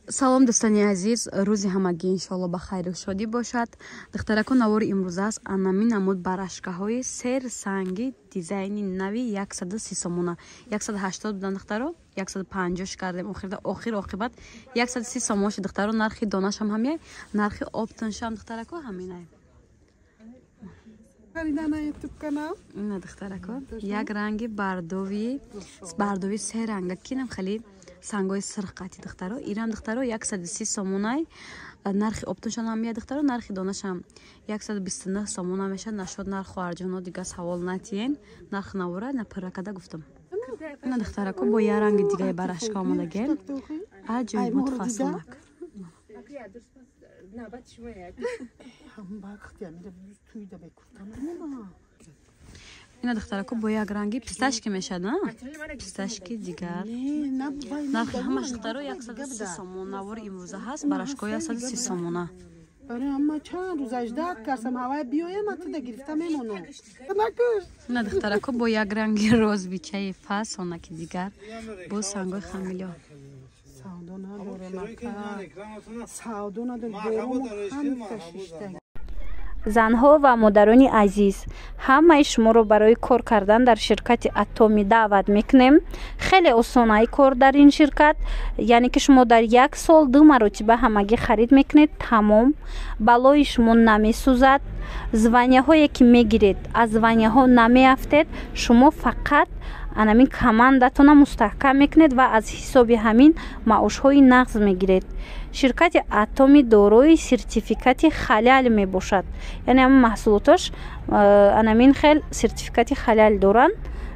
салом дӯстони азиз, рӯзи ҳамагӣ иншоалло ба хайру шодӣ бошад. духтаракон навори имрӯз аст анами намуд барашкаҳои серсанги дизайни нави 130 сомона 180 будан духтаро 150 кардем охир оқибат 130 сомон шуд духтаро. нархи донашам ҳамяй, нархи оптоншам духтарако ҳаминай. ина духтарако як ранги бардови се ранга кинам хали сангои сирқати духтаро ирам духтаро 130 сомонай. нархи оптоншан ҳамяй духтаро, нархи донашам 129 сомона меша. нашод нарху арҷоно дига савол натиен, нарх навора на пиракада гуфтам. ина духтарако бо я ранги дигаи барашка омадагем аҷоиб мутафассалак. ина духтарако бо як ранги писташки мешад, писташки дигар. нархи ҳамаш духтаро 130 сомон. навори имрӯза ҳаст барашко 130 сомона. ина духтарако бо як ранги розбичаи фасонаки дигар бо сангои хамилё. занҳо ва модарони азиз, ҳамаи шуморо барои кор кардан дар ширкати Atomi даъват мекунем. хеле осонаи кор дар ин ширкат, яъне ки шумо дар як сол 2 маротиба ҳамагӣ харид мекунед, тамом. балои шумо намесӯзад. званияҳое ки мегиред аз званияҳо намеафтед. шумо фақат анамин командатона мустаҳкам мекунед ва аз ҳисоби ҳамин маошҳои нағз мегиред. ширкати Atomi дорои сертификати халал мебошад, яъне ҳамин маҳсулоташ анамин хел сертификати халал доранд.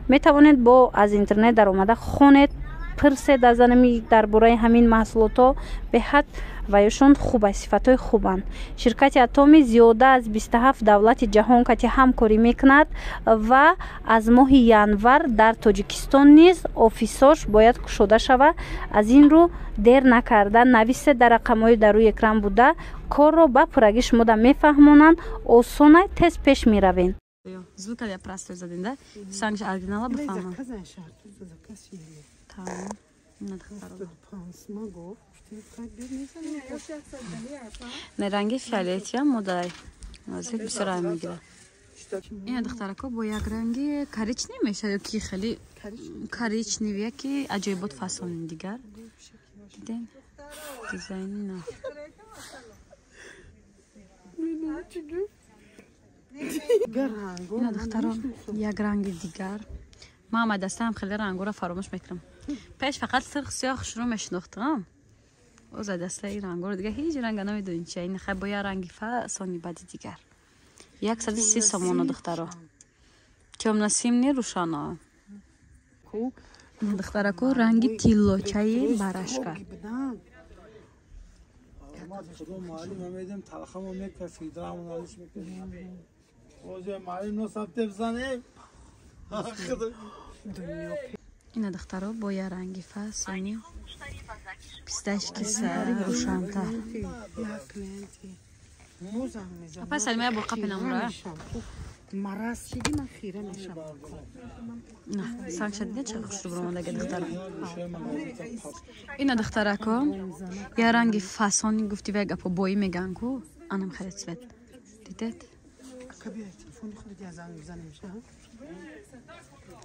метавонед бо аз интернет даромада хонед, пирсед аз анами дар бораи ҳамин маҳсулотҳо беҳад ва ёшон хуб аст, сифатҳои хубанд. ширкати Atomi зиёда аз 27 давлати ҷаҳон кати ҳамкорӣ мекунад ва аз моҳи январ дар Тоҷикистон низ офисош бояд кушода шава. аз ин рӯ дер накарда нависед дар рақамҳои дар рӯи экран буда, корро ба пурагӣ шумода мефаҳмонанд, осона тез пеш меравен. звука я простой задин, да? Сангш оригинала бифаҳмам. Тамом. на ранги фиолетия модай назик бисёр мегирад. ина духтарако бо як ранги коричнев мешад ё ки хеле коричневия ки аҷоибот фасони дигар диден дизайни на. ина духтаро як ранги дигар. ман дастам хеле рангора фаромӯш мекунам. пеш фақат сирх сиёх шурӯъ мешинохтам. оз дастаи рангоро дига ҳеҷ ранга намедонӣ чи ин хай бо я ранги фасони бади дигар 130 сомона духтаро. тёмно-симни рӯшано. духтарако ранги тиллочаи барашка. ина духтаро бо я ранги фасони писташки сари рӯшантар. апа салимая бурқа пенамура санг шадида ча хушрӯ буромадаги духтаро. ина духтарако я ранги фасони гуфти вай гапо боӣ меган ку анам хеле цвет дидед.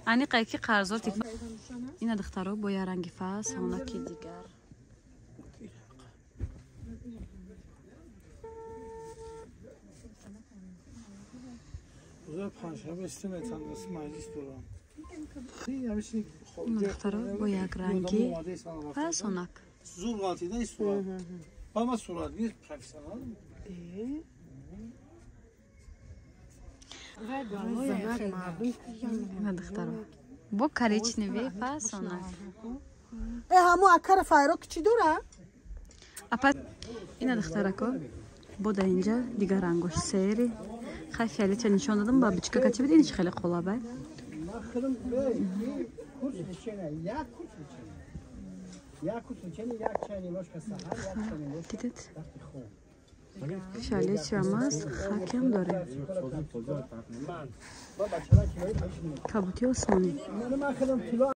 ани қайки қарзоти. ина духтаро бо я ранги фасонаки дигар. духтаро бо як ранги фасонак. ина духтаро бо коричневии фасонак. ҳамо акар файрок чӣ дора? апа ина духтарако бо дар инҷа дигар рангош сери хай фиолетия нишон дадам ба бичка качи биди ин хеле қолабай. дидед фиолетия маст хакам дорем. кабути осмонӣ.